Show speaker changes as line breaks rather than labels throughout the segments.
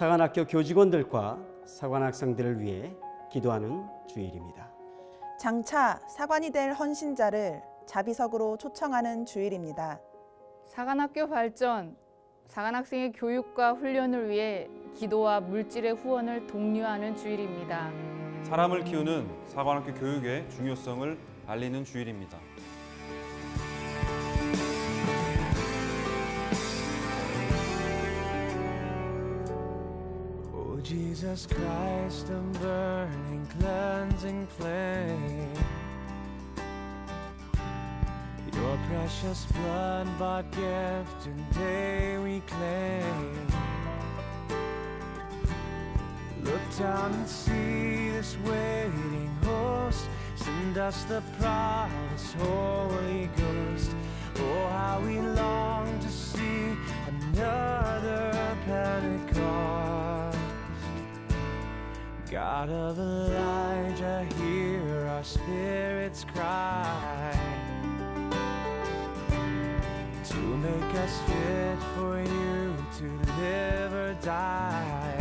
사관학교 교직원들과 사관학생들을 위해 기도하는 주일입니다.
장차 사관이 될 헌신자를 자비석으로 초청하는 주일입니다.
사관학교 발전, 사관학생의 교육과 훈련을 위해 기도와 물질의 후원을 독려하는 주일입니다.
사람을 키우는 사관학교 교육의 중요성을 알리는 주일입니다.
Oh, Jesus Christ, a burning, cleansing flame. Your precious blood-bought gift today we claim. Look down and see this waiting host. Send us the promised Holy Ghost. Oh, how we long to see another Pentecost. God of Elijah, hear our spirits cry, to make us fit for you to live or die,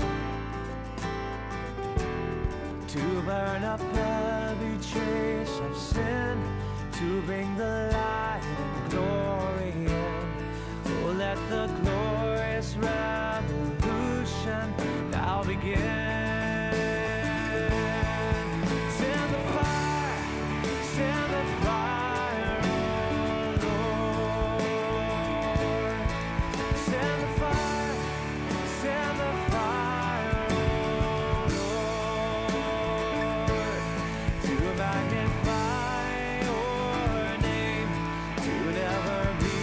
to burn up every trace of sin, to bring the light and glory in. Oh, let the glorious revolution now begin. Send the fire, send the fire, oh Lord. Send the fire, send the fire, oh Lord, to magnify your name, to never be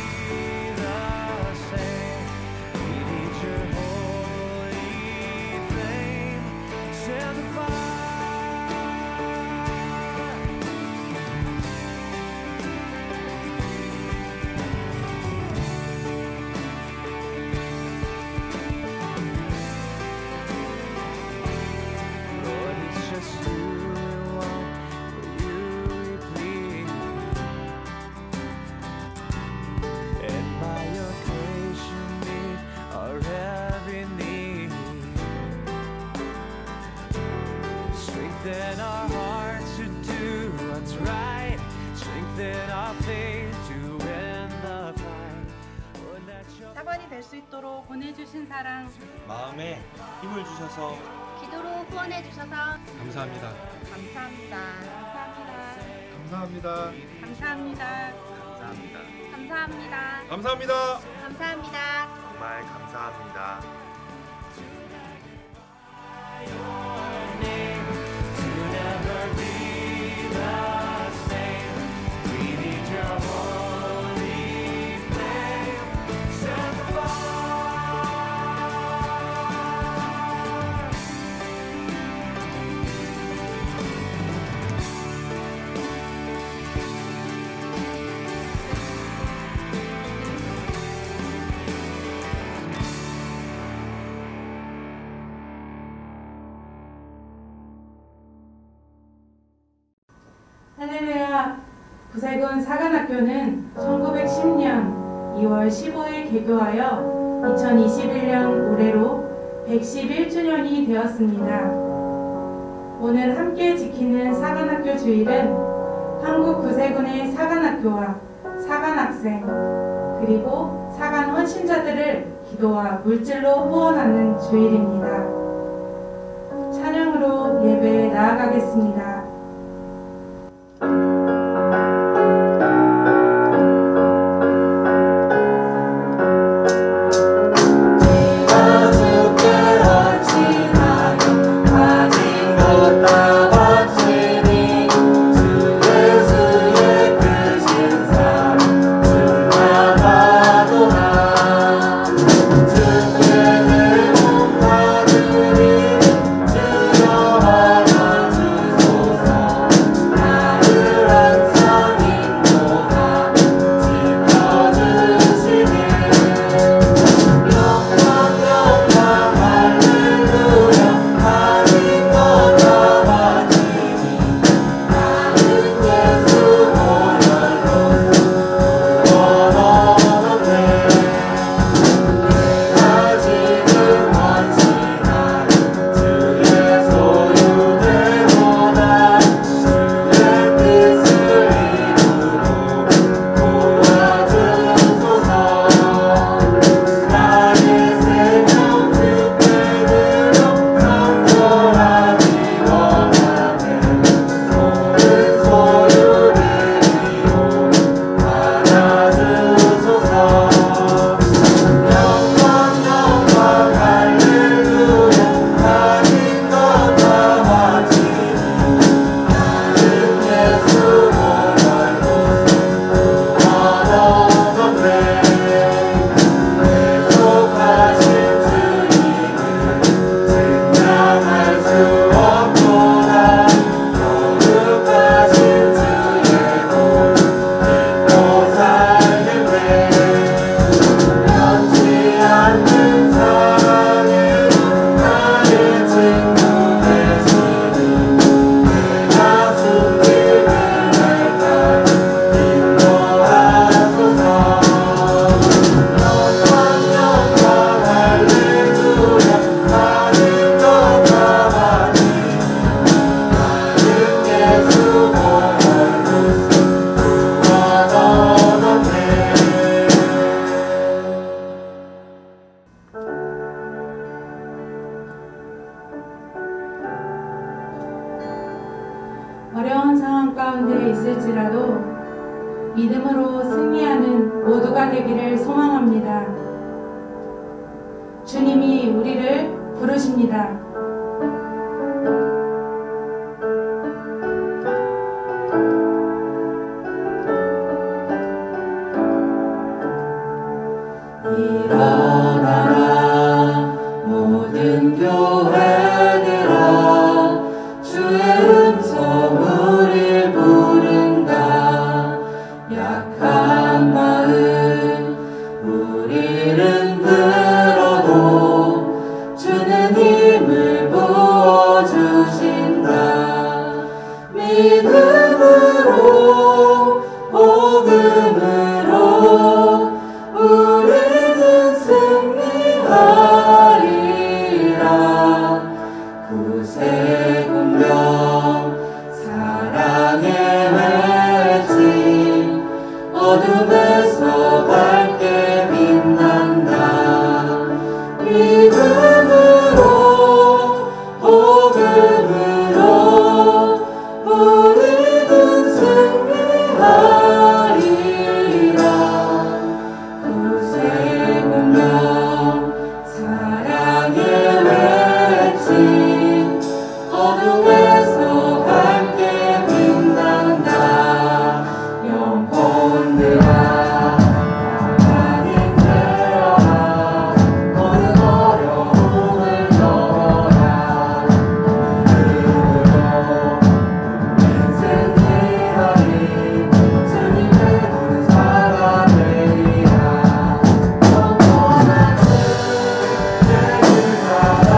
the same. We need your holy flame. Send the fire. Lord, it's just you we want, for you we plead. And by your grace you meet our every need. Strengthen our hearts to do what's right. Strengthen our faith to win the fight. Oh, let your
사관이 될 수 있도록 보내주신 사랑
마음에 힘을 주셔서
기도로 후원해 주셔서
감사합니다.
감사합니다.
감사합니다.
감사합니다. 감사합니다.
감사합니다.
감사합니다.
정말 감사합니다.
to never be the same. We need your holy flame. Send the fire.
할렐루야! 구세군 사관학교는 1910년 2월 15일 개교하여 2021년 올해로 111주년이 되었습니다. 오늘 함께 지키는 사관학교 주일은 한국 구세군의 사관학교와 사관학생 그리고 사관 헌신자들을 기도와 물질로 후원하는 주일입니다. 찬양으로 예배에 나아가겠습니다.
주여 하나 주소서.
어려운 상황 가운데 있을지라도 믿음으로 승리하는 모두가 되기를 소망합니다. 주님이 우리를 부르십니다.
일어나라 모든 교회들아 주의 음성 우릴 부른다. 약한 마음 우리는 들어도 주는 힘을 부어주신다. 믿음으로 복음으로 우리는 승리하리라. 구세군명 사랑의 외침 어둠에서 밝게 빛난다. 믿음으로 복음으로 우리는 승리하리라. 구세군명 사랑의 외침 어둠에서 밝게 빛난다. 영혼들아 하나님 되어라. 모든 어려움을 넘어라. 믿음으로 인생 기다리 주님의 군사가 되리라. 영원한 승리를 따라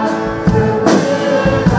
승리를 다시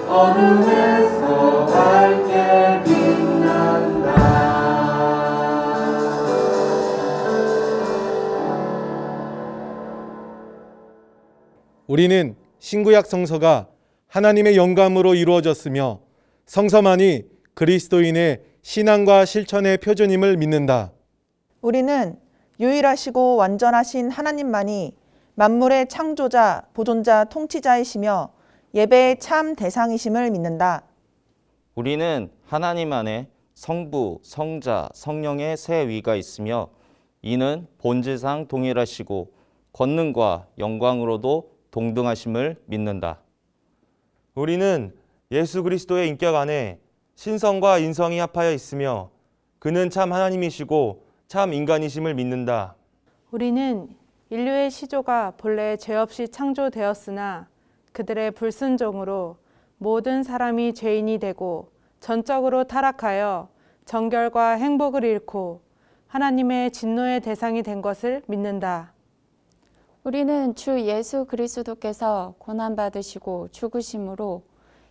어둠에서 밝게 빛난다.
우리는 신구약 성서가 하나님의 영감으로 이루어졌으며 성서만이 그리스도인의 신앙과 실천의 표준임을 믿는다.
우리는 유일하시고 완전하신 하나님만이 만물의 창조자, 보존자, 통치자이시며 예배의 참 대상이심을 믿는다.
우리는 하나님 안에 성부, 성자, 성령의 세 위가 있으며 이는 본질상 동일하시고 권능과 영광으로도 동등하심을 믿는다.
우리는 예수 그리스도의 인격 안에 신성과 인성이 합하여 있으며 그는 참 하나님이시고 참 인간이심을 믿는다.
우리는 인류의 시조가 본래 죄 없이 창조되었으나 그들의 불순종으로 모든 사람이 죄인이 되고 전적으로 타락하여 정결과 행복을 잃고 하나님의 진노의 대상이 된 것을 믿는다.
우리는 주 예수 그리스도께서 고난받으시고 죽으심으로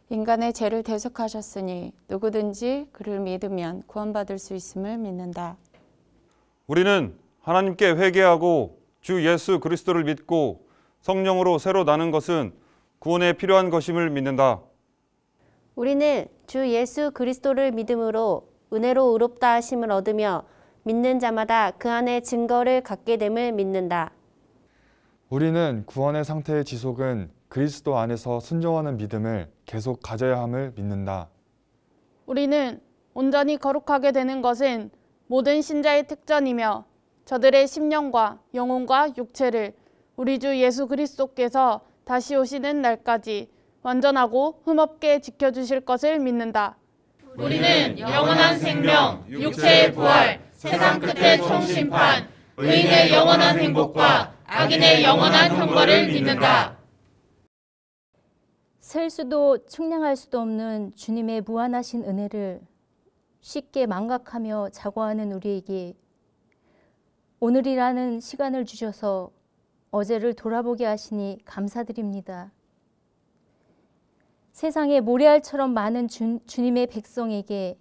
인간의 죄를 대속하셨으니 누구든지 그를 믿으면 구원받을 수 있음을 믿는다.
우리는 하나님께 회개하고 주 예수 그리스도를 믿고 성령으로 새로 나는 것은 구원에 필요한 것임을 믿는다.
우리는 주 예수 그리스도를 믿음으로 은혜로 의롭다 하심을 얻으며 믿는 자마다 그 안에 증거를 갖게 됨을 믿는다.
우리는 구원의 상태의 지속은 그리스도 안에서 순종하는 믿음을 계속 가져야 함을 믿는다.
우리는 온전히 거룩하게 되는 것은 모든 신자의 특전이며 저들의 심령과 영혼과 육체를 우리 주 예수 그리스도께서 다시 오시는 날까지 완전하고 흠없게 지켜주실 것을 믿는다.
우리는 영원한 생명, 육체의 부활, 세상 끝의 총심판, 의인의 영원한 행복과 악인의 영원한 형벌을 믿는다.
셀 수도 측량할 수도 없는 주님의 무한하신 은혜를 쉽게 망각하며 자고하는 우리에게 오늘이라는 시간을 주셔서 어제를 돌아보게 하시니 감사드립니다. 세상에 모래알처럼 많은 주님의 백성에게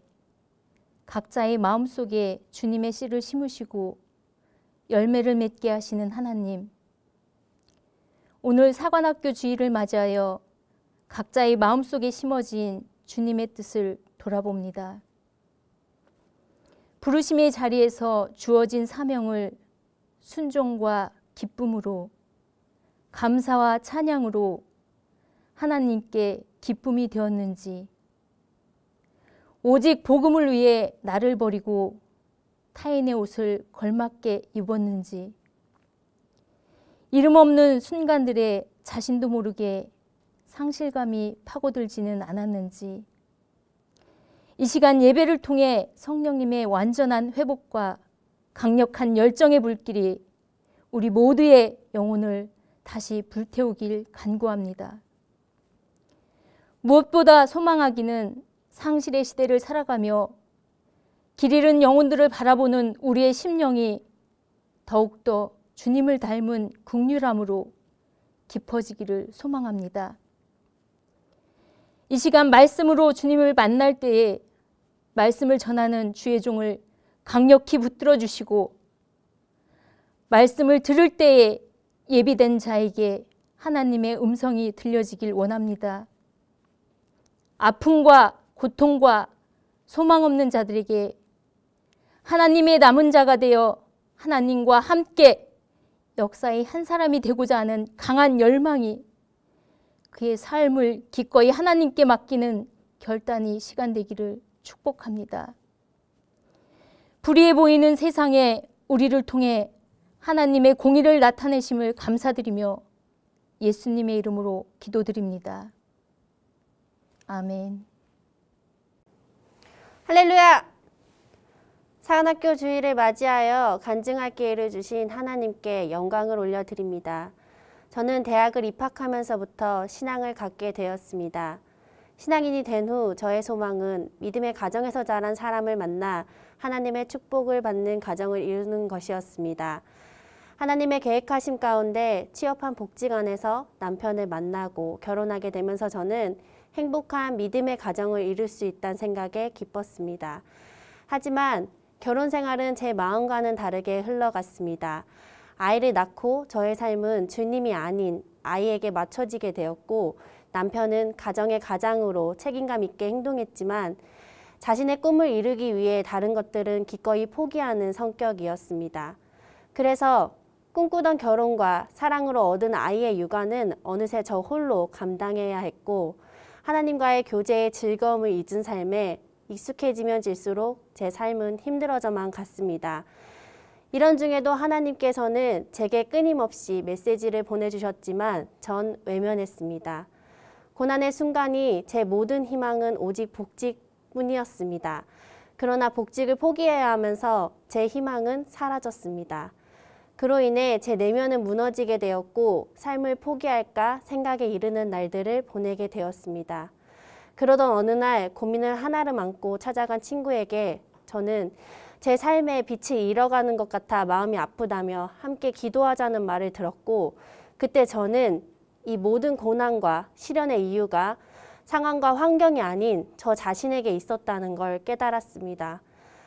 각자의 마음속에 주님의 씨를 심으시고 열매를 맺게 하시는 하나님, 오늘 사관학교 주일을 맞이하여 각자의 마음속에 심어진 주님의 뜻을 돌아봅니다. 부르심의 자리에서 주어진 사명을 순종과 기쁨으로, 감사와 찬양으로 하나님께 기쁨이 되었는지, 오직 복음을 위해 나를 버리고 타인의 옷을 걸맞게 입었는지, 이름 없는 순간들에 자신도 모르게 상실감이 파고들지는 않았는지, 이 시간 예배를 통해 성령님의 완전한 회복과 강력한 열정의 불길이 우리 모두의 영혼을 다시 불태우길 간구합니다. 무엇보다 소망하기는 상실의 시대를 살아가며 길 잃은 영혼들을 바라보는 우리의 심령이 더욱더 주님을 닮은 긍휼함으로 깊어지기를 소망합니다. 이 시간 말씀으로 주님을 만날 때에 말씀을 전하는 주의 종을 강력히 붙들어 주시고, 말씀을 들을 때에 예비된 자에게 하나님의 음성이 들려지길 원합니다. 아픔과 고통과 소망 없는 자들에게 하나님의 남은 자가 되어 하나님과 함께 역사의 한 사람이 되고자 하는 강한 열망이 그의 삶을 기꺼이 하나님께 맡기는 결단이 시간되기를 축복합니다. 불의해 보이는 세상에 우리를 통해 하나님의 공의를 나타내심을 감사드리며 예수님의 이름으로 기도드립니다. 아멘.
할렐루야! 사관학교 주일을 맞이하여 간증할 기회를 주신 하나님께 영광을 올려드립니다. 저는 대학을 입학하면서부터 신앙을 갖게 되었습니다. 신앙인이 된 후 저의 소망은 믿음의 가정에서 자란 사람을 만나 하나님의 축복을 받는 가정을 이루는 것이었습니다. 하나님의 계획하심 가운데 취업한 복지관에서 남편을 만나고 결혼하게 되면서 저는 행복한 믿음의 가정을 이룰 수 있다는 생각에 기뻤습니다. 하지만 결혼 생활은 제 마음과는 다르게 흘러갔습니다. 아이를 낳고 저의 삶은 주님이 아닌 아이에게 맞춰지게 되었고, 남편은 가정의 가장으로 책임감 있게 행동했지만 자신의 꿈을 이루기 위해 다른 것들은 기꺼이 포기하는 성격이었습니다. 그래서 꿈꾸던 결혼과 사랑으로 얻은 아이의 육아는 어느새 저 홀로 감당해야 했고, 하나님과의 교제의 즐거움을 잊은 삶에 익숙해지면 질수록 제 삶은 힘들어져만 갔습니다. 이런 중에도 하나님께서는 제게 끊임없이 메시지를 보내주셨지만 전 외면했습니다. 고난의 순간이 제 모든 희망은 오직 복직뿐이었습니다. 그러나 복직을 포기해야 하면서 제 희망은 사라졌습니다. 그로 인해 제 내면은 무너지게 되었고 삶을 포기할까 생각에 이르는 날들을 보내게 되었습니다. 그러던 어느 날 고민을 하나를 안고 찾아간 친구에게 저는 제 삶의 빛이 잃어가는 것 같아 마음이 아프다며 함께 기도하자는 말을 들었고, 그때 저는 이 모든 고난과 시련의 이유가 상황과 환경이 아닌 저 자신에게 있었다는 걸 깨달았습니다.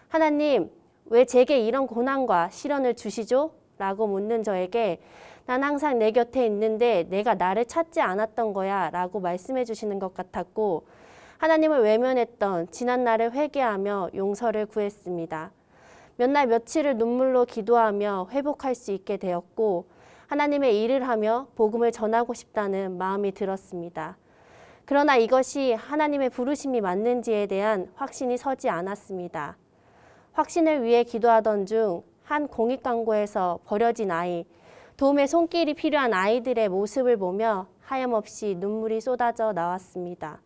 하나님, 왜 제게 이런 고난과 시련을 주시죠? 라고 묻는 저에게 난 항상 내 곁에 있는데 내가 나를 찾지 않았던 거야 라고 말씀해 주시는 것 같았고, 하나님을 외면했던 지난 날을 회개하며 용서를 구했습니다. 몇 날 며칠을 눈물로 기도하며 회복할 수 있게 되었고, 하나님의 일을 하며 복음을 전하고 싶다는 마음이 들었습니다. 그러나 이것이 하나님의 부르심이 맞는지에 대한 확신이 서지 않았습니다. 확신을 위해 기도하던 중 한 공익 광고에서 버려진 아이, 도움의 손길이 필요한 아이들의 모습을 보며 하염없이 눈물이 쏟아져 나왔습니다.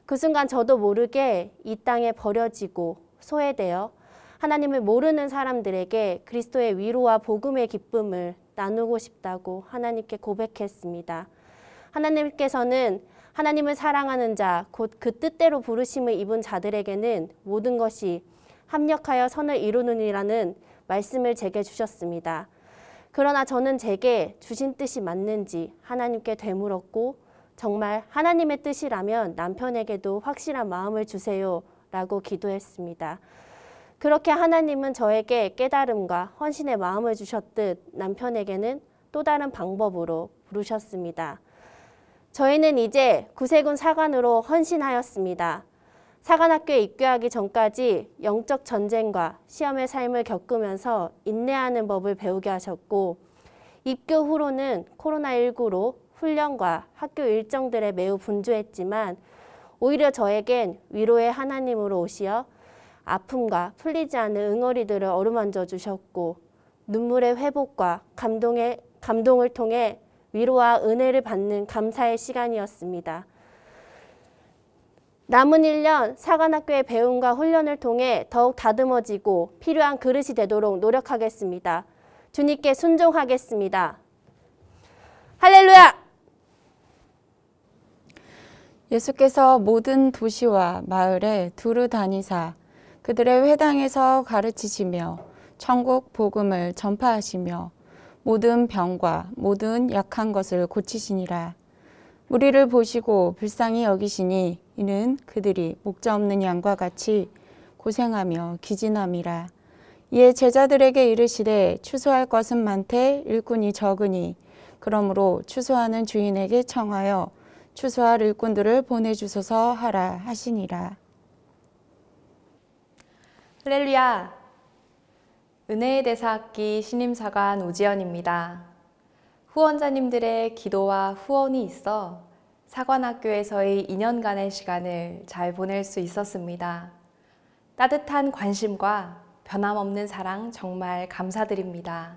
그 순간 저도 모르게 이 땅에 버려지고 소외되어 하나님을 모르는 사람들에게 그리스도의 위로와 복음의 기쁨을 나누고 싶다고 하나님께 고백했습니다. 하나님께서는 하나님을 사랑하는 자, 곧 그 뜻대로 부르심을 입은 자들에게는 모든 것이 합력하여 선을 이루느니라는 말씀을 제게 주셨습니다. 그러나 저는 제게 주신 뜻이 맞는지 하나님께 되물었고, 정말 하나님의 뜻이라면 남편에게도 확실한 마음을 주세요 라고 기도했습니다. 그렇게 하나님은 저에게 깨달음과 헌신의 마음을 주셨듯 남편에게는 또 다른 방법으로 부르셨습니다. 저희는 이제 구세군 사관으로 헌신하였습니다. 사관학교에 입교하기 전까지 영적 전쟁과 시험의 삶을 겪으면서 인내하는 법을 배우게 하셨고, 입교 후로는 코로나19로 훈련과 학교 일정들에 매우 분주했지만 오히려 저에겐 위로의 하나님으로 오시어 아픔과 풀리지 않는 응어리들을 어루만져 주셨고, 눈물의 회복과 감동을 통해 위로와 은혜를 받는 감사의 시간이었습니다. 남은 1년 사관학교의 배움과 훈련을 통해 더욱 다듬어지고 필요한 그릇이 되도록 노력하겠습니다. 주님께 순종하겠습니다. 할렐루야!
예수께서 모든 도시와 마을에 두루 다니사 그들의 회당에서 가르치시며 천국 복음을 전파하시며 모든 병과 모든 약한 것을 고치시니라. 우리를 보시고 불쌍히 여기시니 이는 그들이 목자 없는 양과 같이 고생하며 기진함이라. 이에 제자들에게 이르시되 추수할 것은 많되 일꾼이 적으니 그러므로 추수하는 주인에게 청하여 추수할 일꾼들을 보내주소서 하라 하시니라.
할렐루야! 은혜의 대사학기 신임사관 우지연입니다. 후원자님들의 기도와 후원이 있어 사관학교에서의 2년간의 시간을 잘 보낼 수 있었습니다. 따뜻한 관심과 변함없는 사랑 정말 감사드립니다.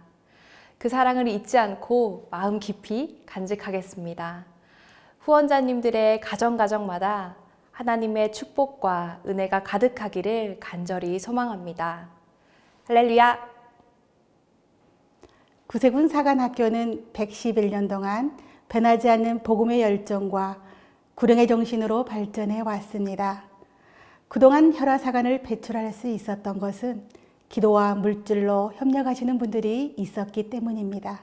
그 사랑을 잊지 않고 마음 깊이 간직하겠습니다. 후원자님들의 가정마다 하나님의 축복과 은혜가 가득하기를 간절히 소망합니다. 할렐루야!
구세군 사관학교는 111년 동안 변하지 않는 복음의 열정과 구령의 정신으로 발전해 왔습니다. 그동안 혈화사관을 배출할 수 있었던 것은 기도와 물질로 협력하시는 분들이 있었기 때문입니다.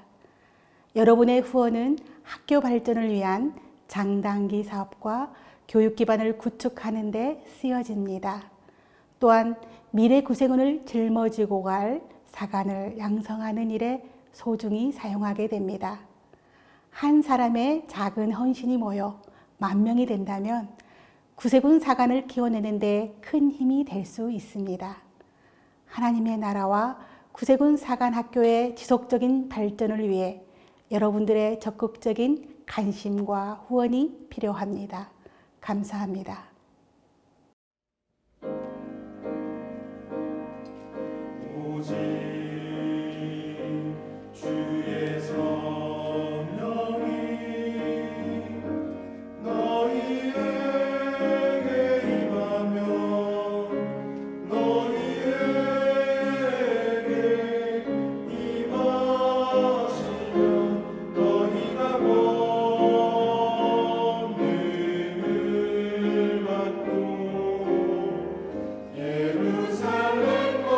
여러분의 후원은 학교 발전을 위한 장단기 사업과 교육 기반을 구축하는 데 쓰여집니다. 또한 미래 구세군을 짊어지고 갈 사관을 양성하는 일에 소중히 사용하게 됩니다. 한 사람의 작은 헌신이 모여 10,000명이 된다면 구세군 사관을 키워내는 데 큰 힘이 될 수 있습니다. 하나님의 나라와 구세군 사관학교의 지속적인 발전을 위해 여러분들의 적극적인 관심과 후원이 필요합니다. 감사합니다.
오직 주의 성령이 너희에게 임하며 너희에게 임하시면 너희가 권능을 받고 예루살렘과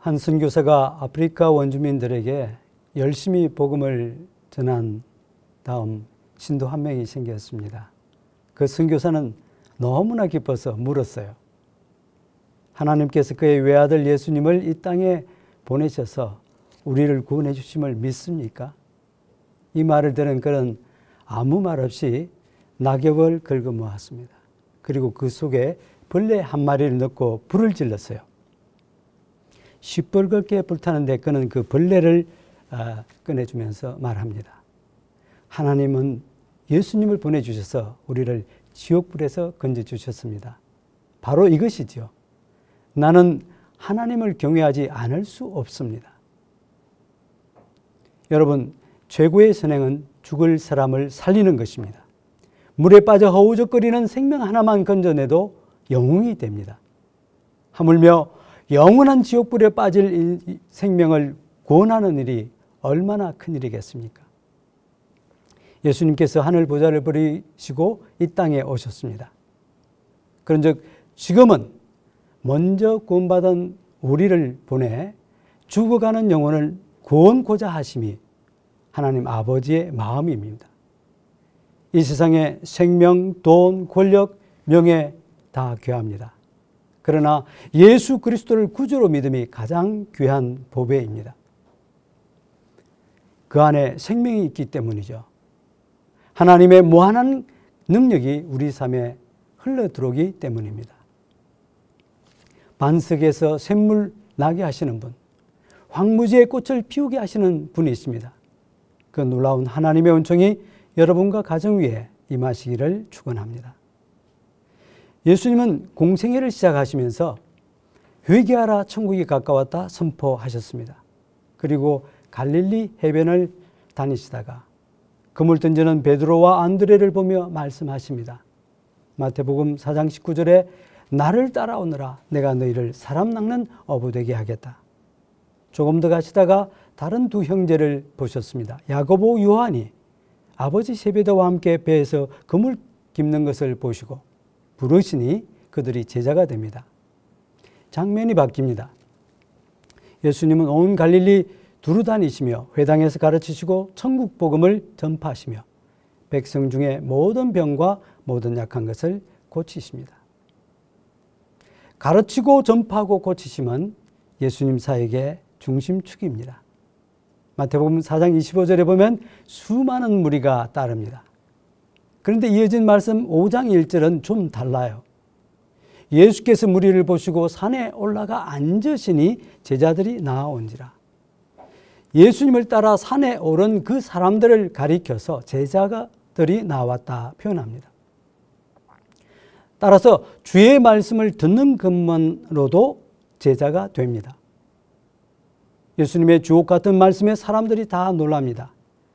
한 선교사가 아프리카 원주민들에게 열심히 복음을 전한 다음 신도 한 명이 생겼습니다. 그 선교사는 너무나 기뻐서 물었어요. 하나님께서 그의 외아들 예수님을 이 땅에 보내셔서 우리를 구원해 주심을 믿습니까? 이 말을 들은 그는 아무 말 없이 낙엽을 긁어 모았습니다. 그리고 그 속에 벌레 한 마리를 넣고 불을 질렀어요. 시뻘겋게 불타는데 그는 그 벌레를 꺼내주면서 말합니다. 하나님은 예수님을 보내주셔서 우리를 지옥불에서 건져주셨습니다. 바로 이것이지요. 나는 하나님을 경외하지 않을 수 없습니다. 여러분, 최고의 선행은 죽을 사람을 살리는 것입니다. 물에 빠져 허우적거리는 생명 하나만 건져내도 영웅이 됩니다. 하물며 영원한 지옥불에 빠질 생명을 구원하는 일이 얼마나 큰 일이겠습니까? 예수님께서 하늘 보좌를 버리시고 이 땅에 오셨습니다. 그런즉 지금은 먼저 구원받은 우리를 보내 죽어가는 영혼을 구원고자 하심이 하나님 아버지의 마음입니다. 이 세상에 생명, 돈, 권력, 명예 다 귀합니다. 그러나 예수 그리스도를 구주로 믿음이 가장 귀한 보배입니다. 그 안에 생명이 있기 때문이죠. 하나님의 무한한 능력이 우리 삶에 흘러들어오기 때문입니다. 반석에서 샘물 나게 하시는 분, 황무지에 꽃을 피우게 하시는 분이 있습니다. 그 놀라운 하나님의 은총이 여러분과 가정 위에 임하시기를 축원합니다. 예수님은 공생애를 시작하시면서 회개하라 천국이 가까웠다 선포하셨습니다. 그리고 갈릴리 해변을 다니시다가 그물 던지는 베드로와 안드레를 보며 말씀하십니다. 마태복음 4장 19절에 나를 따라오너라 내가 너희를 사람 낚는 어부 되게 하겠다. 조금 더 가시다가 다른 두 형제를 보셨습니다. 야고보, 요한이 아버지 세베대와 함께 배에서 그물 깁는 것을 보시고 부르시니 그들이 제자가 됩니다. 장면이 바뀝니다. 예수님은 온 갈릴리 두루 다니시며 회당에서 가르치시고 천국 복음을 전파하시며 백성 중에 모든 병과 모든 약한 것을 고치십니다. 가르치고 전파하고 고치심은 예수님 사역의 중심축입니다. 마태복음 4장 25절에 보면 수많은 무리가 따릅니다. 그런데 이어진 말씀 5장 1절은 좀 달라요. 예수께서 무리를 보시고 산에 올라가 앉으시니 제자들이 나아온지라. 예수님을 따라 산에 오른 그 사람들을 가리켜서 제자들이 나왔다 표현합니다. 따라서 주의 말씀을 듣는 것만으로도 제자가 됩니다. 예수님의 주옥 같은 말씀에 사람들이 다 놀랍니다.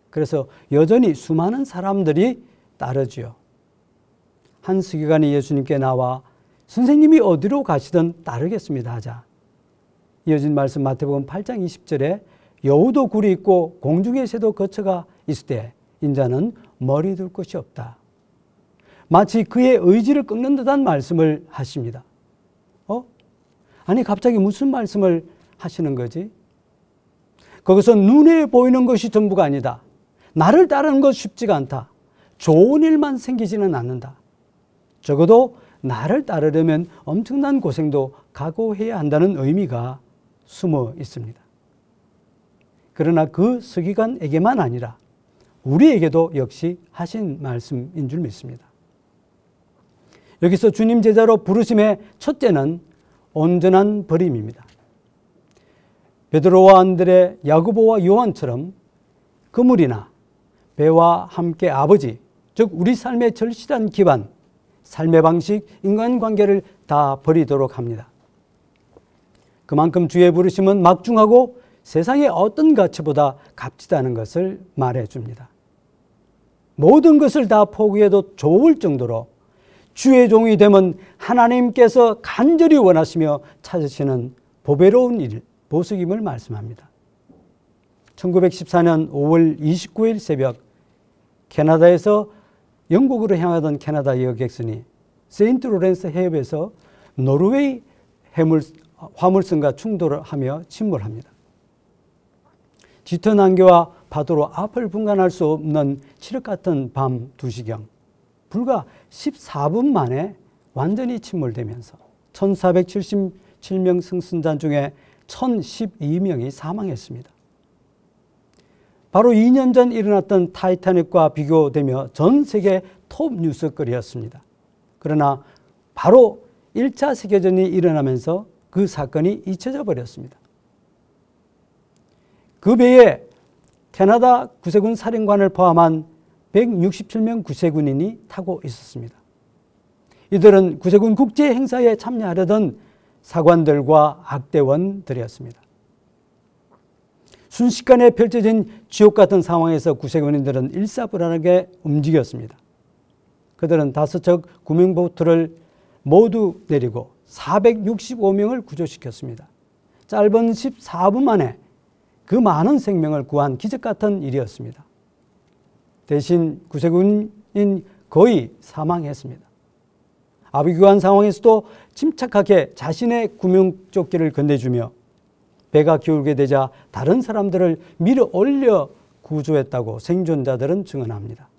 그래서 여전히 수많은 사람들이 따르지요. 한 서기관이 예수님께 나와 선생님이 어디로 가시든 따르겠습니다 하자. 이어진 말씀 마태복음 8장 20절에 여우도 굴이 있고 공중의 새도 거처가 있을 때 인자는 머리 둘 곳이 없다. 마치 그의 의지를 꺾는 듯한 말씀을 하십니다. 아니 갑자기 무슨 말씀을 하시는 거지? 거기서 눈에 보이는 것이 전부가 아니다. 나를 따르는 것 쉽지가 않다. 좋은 일만 생기지는 않는다. 적어도 나를 따르려면 엄청난 고생도 각오해야 한다는 의미가 숨어 있습니다. 그러나 그 서기관에게만 아니라 우리에게도 역시 하신 말씀인 줄 믿습니다. 여기서 주님 제자로 부르심의 첫째는 온전한 버림입니다. 베드로와 안드레, 야고보와 요한처럼 그물이나 배와 함께 아버지, 즉 우리 삶의 절실한 기반, 삶의 방식, 인간관계를 다 버리도록 합니다. 그만큼 주의 부르심은 막중하고 세상의 어떤 가치보다 값지다는 것을 말해줍니다. 모든 것을 다 포기해도 좋을 정도로 주의 종이 되면 하나님께서 간절히 원하시며 찾으시는 보배로운 일, 보석임을 말씀합니다. 1914년 5월 29일 새벽 캐나다에서 영국으로 향하던 캐나다 여객선이 세인트 로렌스 해협에서 노르웨이 해물 화물선과 충돌을 하며 침몰합니다. 짙은 안개와 파도로 앞을 분간할 수 없는 칠흑 같은 밤 2시경, 불과 14분 만에 완전히 침몰되면서 1477명 승선자 중에 1012명이 사망했습니다. 바로 2년 전 일어났던 타이타닉과 비교되며 전 세계 톱 뉴스거리였습니다. 그러나 바로 1차 세계전이 일어나면서 그 사건이 잊혀져 버렸습니다. 그 배에 캐나다 구세군 사령관을 포함한 167명 구세군인이 타고 있었습니다. 이들은 구세군 국제 행사에 참여하려던 사관들과 악대원들이었습니다. 순식간에 펼쳐진 지옥 같은 상황에서 구세군인들은 일사불란하게 움직였습니다. 그들은 5척 구명보트를 모두 내리고 465명을 구조시켰습니다. 짧은 14분 만에 그 많은 생명을 구한 기적 같은 일이었습니다. 대신 구세군인 거의 사망했습니다. 아비규환 상황에서도 침착하게 자신의 구명조끼를 건네주며 배가 기울게 되자 다른 사람들을 밀어 올려 구조했다고 생존자들은 증언합니다.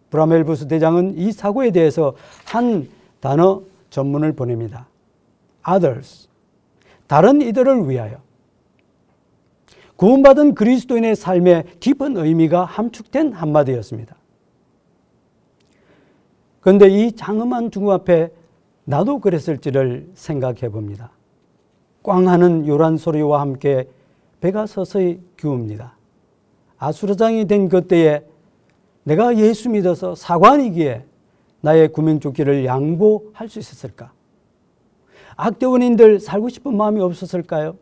브라멜부스 대장은 이 사고에 대해서 한 단어 전문을 보냅니다. Others, 다른 이들을 위하여. 구원받은 그리스도인의 삶에 깊은 의미가 함축된 한마디였습니다. 그런데 이 장엄한 중후 앞에 나도 그랬을지를 생각해 봅니다. 꽝 하는 요란 소리와 함께 배가 서서히 기웁니다. 아수라장이 된 그때에 내가 예수 믿어서 사관이기에 나의 구명조끼를 양보할 수 있었을까? 악대원인들 살고 싶은 마음이 없었을까요?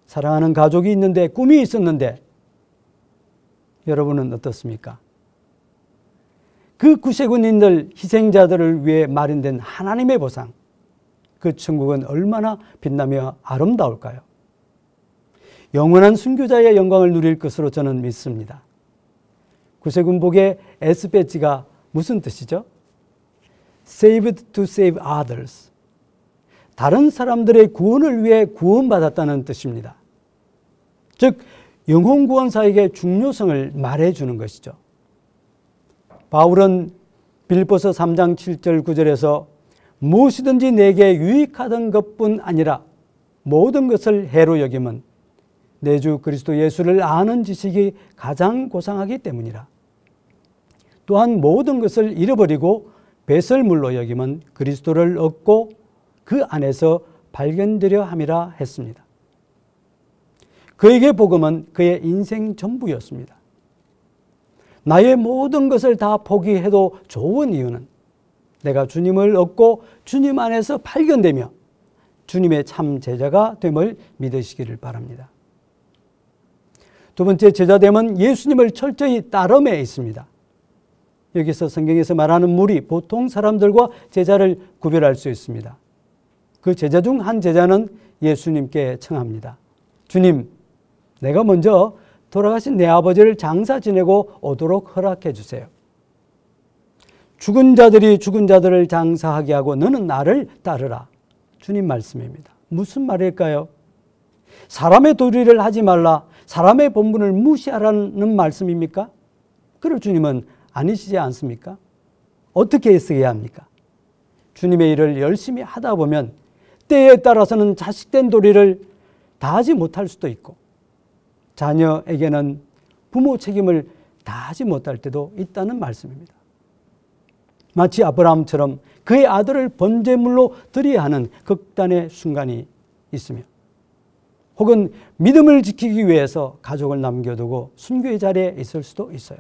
사랑하는 가족이 있는데, 꿈이 있었는데, 여러분은 어떻습니까? 그 구세군인들, 희생자들을 위해 마련된 하나님의 보상, 그 천국은 얼마나 빛나며 아름다울까요? 영원한 순교자의 영광을 누릴 것으로 저는 믿습니다. 구세군복의 S배지가 무슨 뜻이죠? Saved to save others. 다른 사람들의 구원을 위해 구원받았다는 뜻입니다. 즉, 영혼구원사에게 중요성을 말해주는 것이죠. 바울은 빌립보서 3장 7절 9절에서 무엇이든지 내게 유익하던 것뿐 아니라 모든 것을 해로 여김은 내 주 그리스도 예수를 아는 지식이 가장 고상하기 때문이라. 또한 모든 것을 잃어버리고 배설물로 여김은 그리스도를 얻고 그 안에서 발견되려 함이라 했습니다. 그에게 복음은 그의 인생 전부였습니다. 나의 모든 것을 다 포기해도 좋은 이유는 내가 주님을 얻고 주님 안에서 발견되며 주님의 참 제자가 됨을 믿으시기를 바랍니다. 두 번째, 제자됨은 예수님을 철저히 따름에 있습니다. 여기서 성경에서 말하는 무리, 보통 사람들과 제자를 구별할 수 있습니다. 그 제자 중 한 제자는 예수님께 청합니다. 주님, 내가 먼저 돌아가신 내 아버지를 장사 지내고 오도록 허락해 주세요. 죽은 자들이 죽은 자들을 장사하게 하고 너는 나를 따르라. 주님 말씀입니다. 무슨 말일까요? 사람의 도리를 하지 말라, 사람의 본분을 무시하라는 말씀입니까? 그럴 주님은 아니시지 않습니까? 어떻게 했어야 합니까? 주님의 일을 열심히 하다 보면 때에 따라서는 자식된 도리를 다하지 못할 수도 있고, 자녀에게는 부모 책임을 다하지 못할 때도 있다는 말씀입니다. 마치 아브라함처럼 그의 아들을 번제물로 드려야 하는 극단의 순간이 있으며, 혹은 믿음을 지키기 위해서 가족을 남겨두고 순교의 자리에 있을 수도 있어요.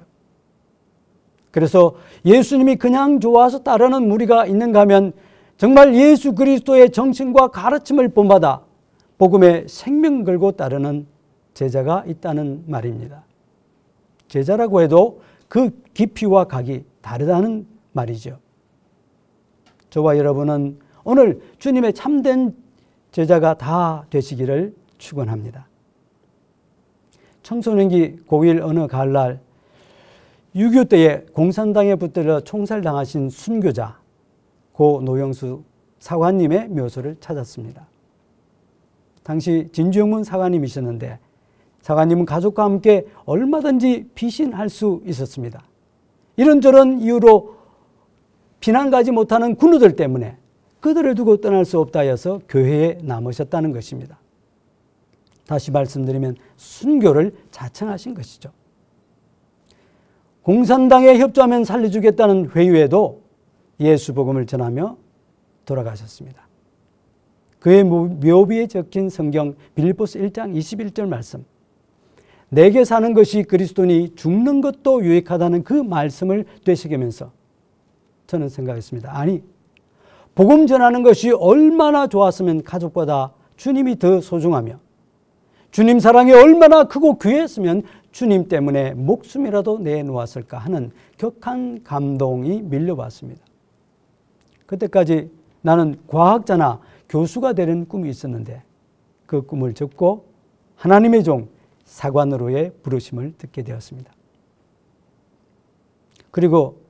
그래서 예수님이 그냥 좋아서 따르는 무리가 있는가 하면 정말 예수 그리스도의 정신과 가르침을 본받아 복음에 생명 걸고 따르는 제자가 있다는 말입니다. 제자라고 해도 그 깊이와 각이 다르다는 말이죠. 저와 여러분은 오늘 주님의 참된 제자가 다 되시기를 축원합니다. 청소년기 고1 어느 가을날 6.25 때에 공산당에 붙들려 총살당하신 순교자 고 노영수 사관님의 묘소를 찾았습니다. 당시 진주영문 사관님이셨는데 사관님은 가족과 함께 얼마든지 피신할 수 있었습니다. 이런저런 이유로 피난 가지 못하는 군우들 때문에 그들을 두고 떠날 수 없다 해서 교회에 남으셨다는 것입니다. 다시 말씀드리면 순교를 자청하신 것이죠. 공산당에 협조하면 살려주겠다는 회유에도 예수 복음을 전하며 돌아가셨습니다. 그의 묘비에 적힌 성경 빌립보서 1장 21절 말씀, 내게 사는 것이 그리스도니 죽는 것도 유익하다는 그 말씀을 되새기면서 저는 생각했습니다. 아니, 복음 전하는 것이 얼마나 좋았으면 가족보다 주님이 더 소중하며 주님 사랑이 얼마나 크고 귀했으면 주님 때문에 목숨이라도 내놓았을까 하는 격한 감동이 밀려왔습니다. 그때까지 나는 과학자나 교수가 되는 꿈이 있었는데 그 꿈을 접고 하나님의 종 사관으로의 부르심을 듣게 되었습니다. 그리고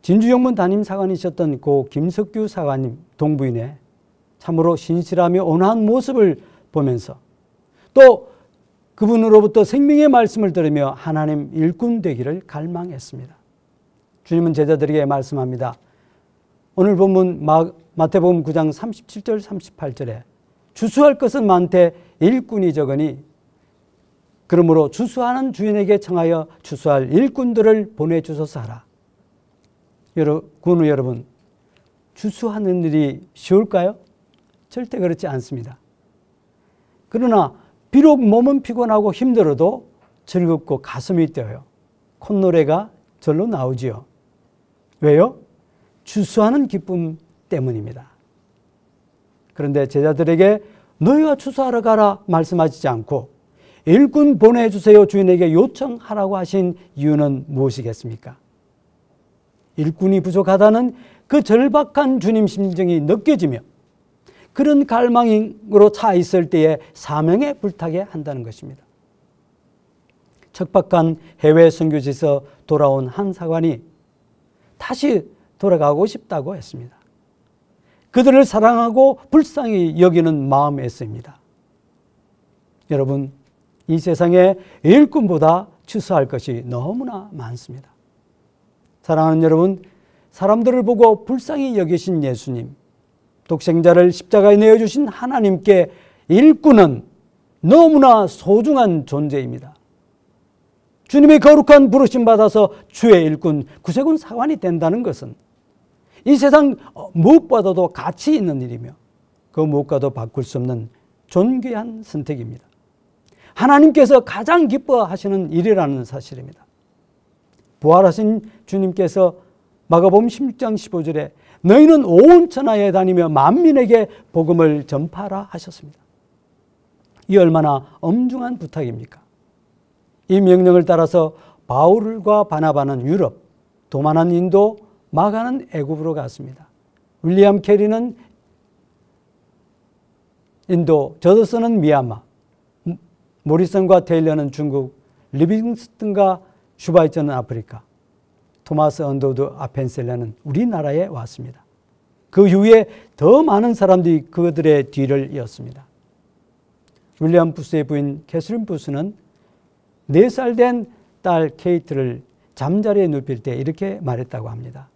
진주영문 담임 사관이셨던 고 김석규 사관님 동부인의 참으로 신실하며 온화한 모습을 보면서 또 그분으로부터 생명의 말씀을 들으며 하나님 일꾼 되기를 갈망했습니다. 주님은 제자들에게 말씀합니다. 오늘 본문 마태복음 9장 37절 38절에 주수할 것은 많되 일꾼이 적으니 그러므로 주수하는 주인에게 청하여 주수할 일꾼들을 보내주소서 하라. 군우 여러분, 주수하는 일이 쉬울까요? 절대 그렇지 않습니다. 그러나 비록 몸은 피곤하고 힘들어도 즐겁고 가슴이 뛰어요. 콧노래가 절로 나오지요. 왜요? 주수하는 기쁨 때문입니다. 그런데 제자들에게 너희가 주수하러 가라 말씀하시지 않고 일꾼 보내주세요 주인에게 요청하라고 하신 이유는 무엇이겠습니까? 일꾼이 부족하다는 그 절박한 주님 심정이 느껴지며 그런 갈망으로 차 있을 때에 사명에 불타게 한다는 것입니다. 척박한 해외 선교지에서 돌아온 한 사관이 다시 돌아가고 싶다고 했습니다. 그들을 사랑하고 불쌍히 여기는 마음에서입니다. 여러분, 이 세상에 일꾼보다 추수할 것이 너무나 많습니다. 사랑하는 여러분, 사람들을 보고 불쌍히 여기신 예수님, 독생자를 십자가에 내어주신 하나님께 일꾼은 너무나 소중한 존재입니다. 주님의 거룩한 부르심 받아서 주의 일꾼, 구세군 사관이 된다는 것은 이 세상 무엇보다도 가치 있는 일이며 그 무엇과도 바꿀 수 없는 존귀한 선택입니다. 하나님께서 가장 기뻐하시는 일이라는 사실입니다. 부활하신 주님께서 마가복음 16장 15절에 너희는 온 천하에 다니며 만민에게 복음을 전파하라 하셨습니다. 이 얼마나 엄중한 부탁입니까? 이 명령을 따라서 바울과 바나바는 유럽, 도마는 인도, 마가는 애굽으로 갔습니다. 윌리엄 캐리는 인도, 저더슨은 미얀마, 모리슨과 테일러는 중국, 리빙스턴과 슈바이처는 아프리카, 토마스 언더우드 아펜셀러는 우리나라에 왔습니다. 그 이후에 더 많은 사람들이 그들의 뒤를 이었습니다. 윌리엄 부스의 부인 캐서린 부스는 4살 된 딸 케이트를 잠자리에 눕힐 때 이렇게 말했다고 합니다.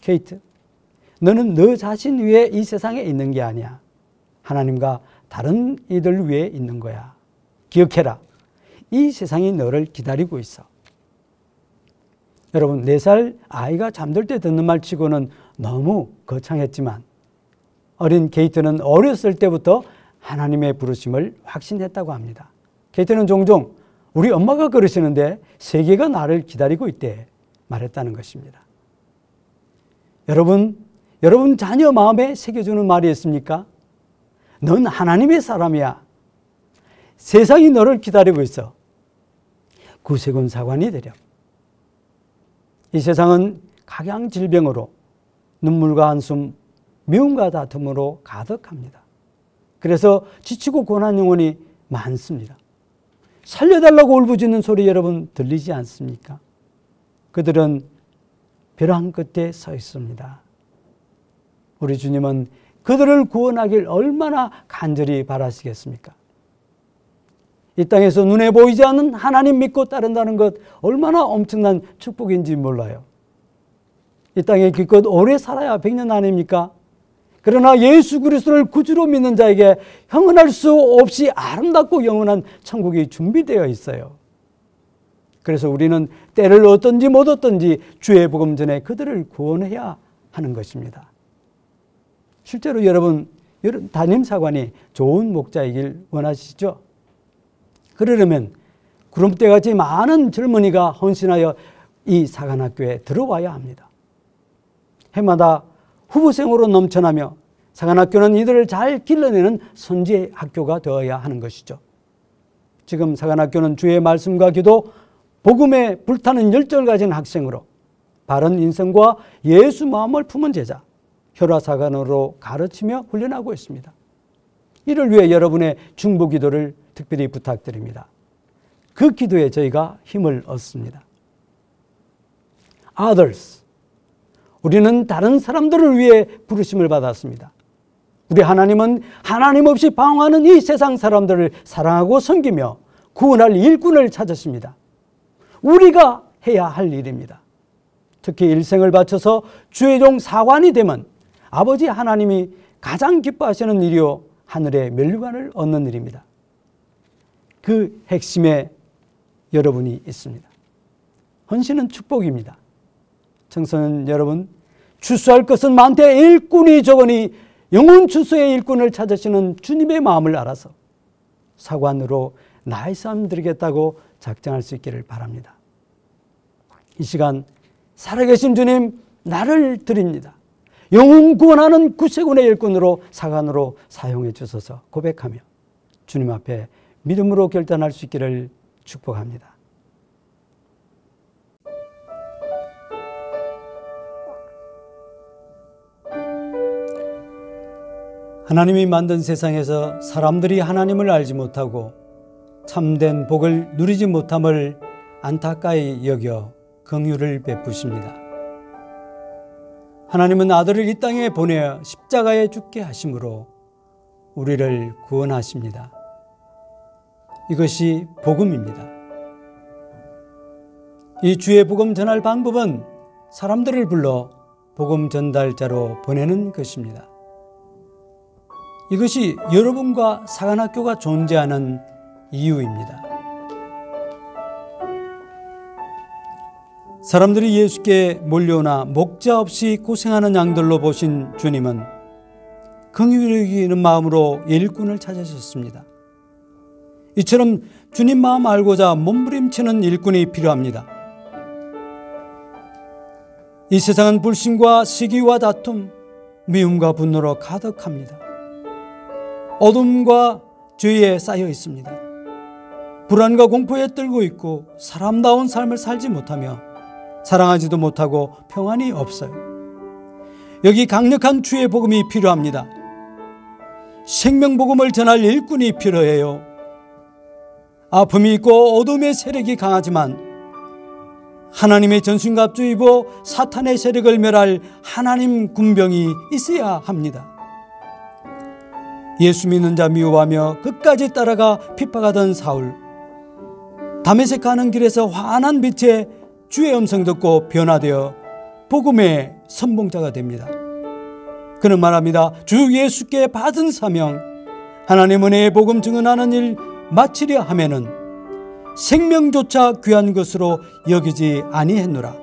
케이트, 너는 너 자신 위에 이 세상에 있는 게 아니야. 하나님과 다른 이들 위에 있는 거야. 기억해라. 이 세상이 너를 기다리고 있어. 여러분, 4살 아이가 잠들 때 듣는 말 치고는 너무 거창했지만 어린 케이트는 어렸을 때부터 하나님의 부르심을 확신했다고 합니다. 케이트는 종종 우리 엄마가 그러시는데 세계가 나를 기다리고 있대 말했다는 것입니다. 여러분 자녀 마음에 새겨주는 말이 있습니까? 넌 하나님의 사람이야. 세상이 너를 기다리고 있어. 구세군 사관이 되렴. 이 세상은 각양 질병으로 눈물과 한숨, 미움과 다툼으로 가득합니다. 그래서 지치고 고난 영혼이 많습니다. 살려달라고 울부짖는 소리 여러분 들리지 않습니까? 그들은 벼랑 끝에 서 있습니다. 우리 주님은 그들을 구원하길 얼마나 간절히 바라시겠습니까? 이 땅에서 눈에 보이지 않는 하나님 믿고 따른다는 것 얼마나 엄청난 축복인지 몰라요. 이 땅에 기껏 오래 살아야 100년 아닙니까? 그러나 예수 그리스도를 구주로 믿는 자에게 형언할 수 없이 아름답고 영원한 천국이 준비되어 있어요. 그래서 우리는 때를 얻든지 못 얻든지 주의 복음 전에 그들을 구원해야 하는 것입니다. 실제로 여러분 담임사관이 좋은 목자이길 원하시죠? 그러려면 구름대같이 많은 젊은이가 헌신하여 이 사관학교에 들어와야 합니다. 해마다 후보생으로 넘쳐나며 사관학교는 이들을 잘 길러내는 선지의 학교가 되어야 하는 것이죠. 지금 사관학교는 주의 말씀과 기도, 복음에 불타는 열정을 가진 학생으로 바른 인성과 예수 마음을 품은 제자, 혈화사관으로 가르치며 훈련하고 있습니다. 이를 위해 여러분의 중보 기도를 특별히 부탁드립니다. 그 기도에 저희가 힘을 얻습니다. Others. 우리는 다른 사람들을 위해 부르심을 받았습니다. 우리 하나님은 하나님 없이 방황하는 이 세상 사람들을 사랑하고 섬기며 구원할 일꾼을 찾으십니다. 우리가 해야 할 일입니다. 특히 일생을 바쳐서 주의 종 사관이 되면 아버지 하나님이 가장 기뻐하시는 일이요 하늘의 면류관을 얻는 일입니다. 그 핵심에 여러분이 있습니다. 헌신은 축복입니다. 청소년 여러분, 추수할 것은 많되 일꾼이 적으니 영혼 추수의 일꾼을 찾으시는 주님의 마음을 알아서 사관으로 나의 삶 드리겠다고 작정할 수 있기를 바랍니다. 이 시간 살아계신 주님, 나를 드립니다. 영혼 구원하는 구세군의 일꾼으로 사관으로 사용해 주소서 고백하며 주님 앞에 믿음으로 결단할 수 있기를 축복합니다. 하나님이 만든 세상에서 사람들이 하나님을 알지 못하고 참된 복을 누리지 못함을 안타까이 여겨 긍휼을 베푸십니다. 하나님은 아들을 이 땅에 보내어 십자가에 죽게 하심으로 우리를 구원하십니다. 이것이 복음입니다. 이 주의 복음 전할 방법은 사람들을 불러 복음 전달자로 보내는 것입니다. 이것이 여러분과 사관학교가 존재하는 이유입니다. 사람들이 예수께 몰려오나 목자 없이 고생하는 양들로 보신 주님은 긍휼히 여기는 마음으로 일꾼을 찾으셨습니다. 이처럼 주님 마음 알고자 몸부림치는 일꾼이 필요합니다. 이 세상은 불신과 시기와 다툼, 미움과 분노로 가득합니다. 어둠과 죄에 쌓여 있습니다. 불안과 공포에 떨고 있고 사람다운 삶을 살지 못하며 사랑하지도 못하고 평안이 없어요. 여기 강력한 주의 복음이 필요합니다. 생명복음을 전할 일꾼이 필요해요. 아픔이 있고 어둠의 세력이 강하지만 하나님의 전신갑주 입어 사탄의 세력을 멸할 하나님 군병이 있어야 합니다. 예수 믿는 자 미워하며 끝까지 따라가 핍박하던 사울, 다메섹 가는 길에서 환한 빛에 주의 음성 듣고 변화되어 복음의 선봉자가 됩니다. 그는 말합니다. 주 예수께 받은 사명, 하나님 은혜의 복음 증언하는 일 마치려 하면은 생명조차 귀한 것으로 여기지 아니했노라.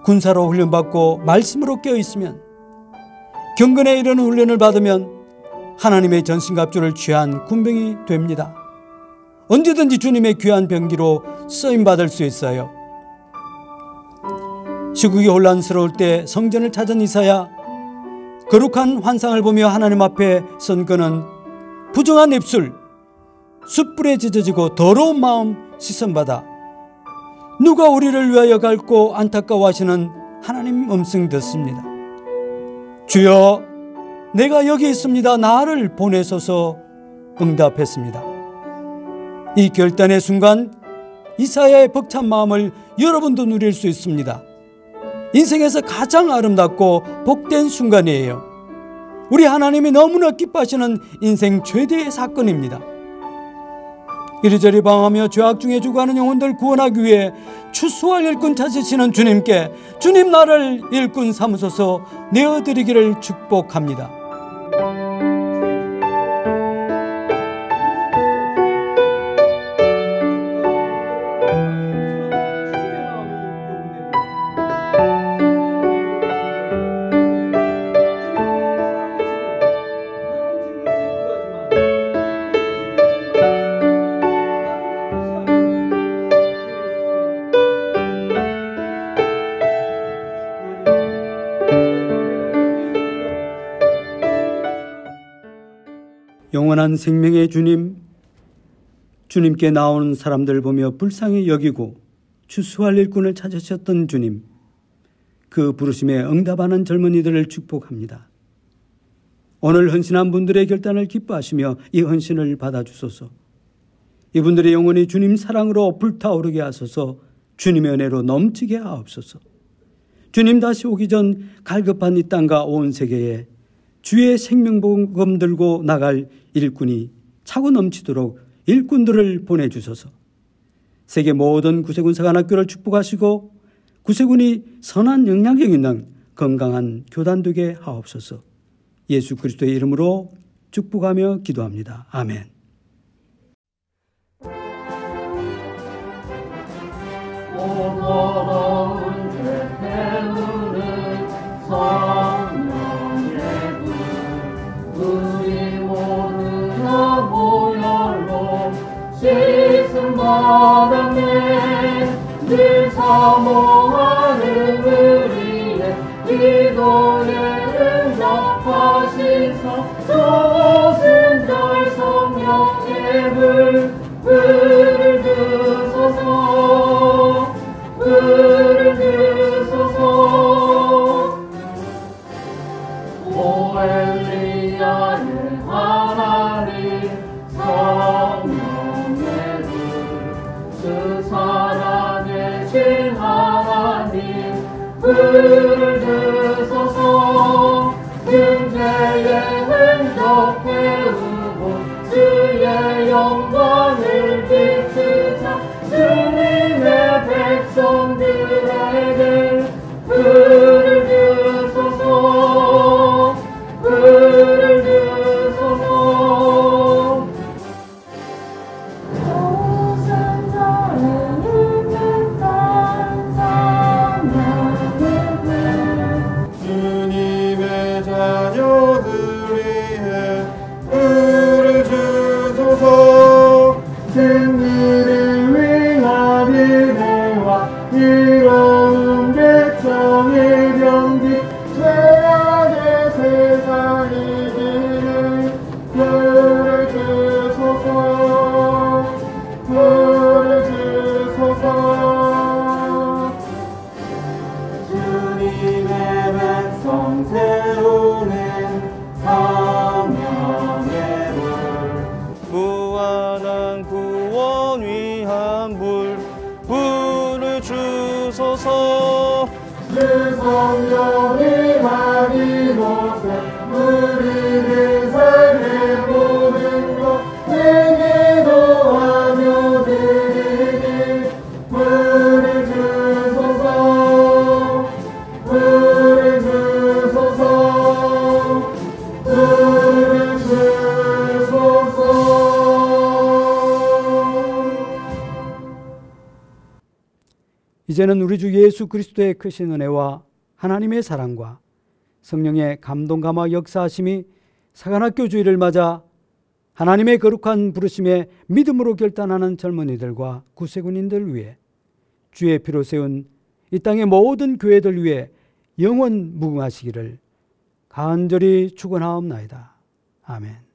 군사로 훈련받고 말씀으로 깨어있으면, 경건에 이르는 훈련을 받으면 하나님의 전신갑주를 취한 군병이 됩니다. 언제든지 주님의 귀한 병기로 쓰임받을 수 있어요. 시국이 혼란스러울 때 성전을 찾은 이사야, 거룩한 환상을 보며 하나님 앞에 선 그는 부정한 입술, 숯불에 찢어지고 더러운 마음 시선받아 누가 우리를 위하여 갈고 안타까워하시는 하나님 음성 듣습니다. 주여, 내가 여기 있습니다. 나를 보내소서 응답했습니다. 이 결단의 순간 이사야의 벅찬 마음을 여러분도 누릴 수 있습니다. 인생에서 가장 아름답고 복된 순간이에요. 우리 하나님이 너무나 기뻐하시는 인생 최대의 사건입니다. 이리저리 방황하며 죄악 중에 죽어가는 영혼들 구원하기 위해 추수할 일꾼 찾으시는 주님께 주님 나를 일꾼 삼으소서 내어드리기를 축복합니다. 영원한 생명의 주님, 주님께 나오는 사람들 보며 불쌍히 여기고 추수할 일꾼을 찾으셨던 주님, 그 부르심에 응답하는 젊은이들을 축복합니다. 오늘 헌신한 분들의 결단을 기뻐하시며 이 헌신을 받아주소서. 이분들의 영혼이 주님 사랑으로 불타오르게 하소서. 주님의 은혜로 넘치게 하옵소서. 주님 다시 오기 전 갈급한 이 땅과 온 세계에 주의 생명복음 들고 나갈 일꾼이 차고 넘치도록 일꾼들을 보내주소서. 세계 모든 구세군 사관학교를 축복하시고 구세군이 선한 영향력 있는 건강한 교단 되게 하옵소서. 예수 그리스도의 이름으로 축복하며 기도합니다. 아멘.
더러운 죄 태우는 성령의 불 우리 모두가 모여로 씻음 받았네. 늘 사모하는 우리의 기도에 응답하시사 저승달 성령의 불을 드소서. 불을 드소서. 오 엘리야의 하나님 성령의 불 살아계신 하나님 불을 드소서. 등재의 흔적 태우고 주의 영광을 비추사 주님의 백성들에게 불을 드소서. 불을 드소서. 오순절에 있는 땅 성령의 불 주님의 자녀들 위해 불을 주소서. 승리를 위한 이래와 이로운 백성의 병기 죄악의 세상 이기는 불을 주소서. 불을 주소서. 주님의 백성 세우는 성령의 불
무한한 구원 위한 불을 주소서.
그 성령이 많이 곳에 우리를 살려보는 것 기도하며 드리니 불을 주소서. 불을 주소서. 불을 주소서.
이제는 우리 주 예수 그리스도의 크신 은혜와 하나님의 사랑과 성령의 감동 감화 역사하심이 사관학교 주일을 맞아 하나님의 거룩한 부르심에 믿음으로 결단하는 젊은이들과 구세군인들 위해 주의 피로 세운 이 땅의 모든 교회들 위해 영원 무궁하시기를 간절히 축원하옵나이다. 아멘.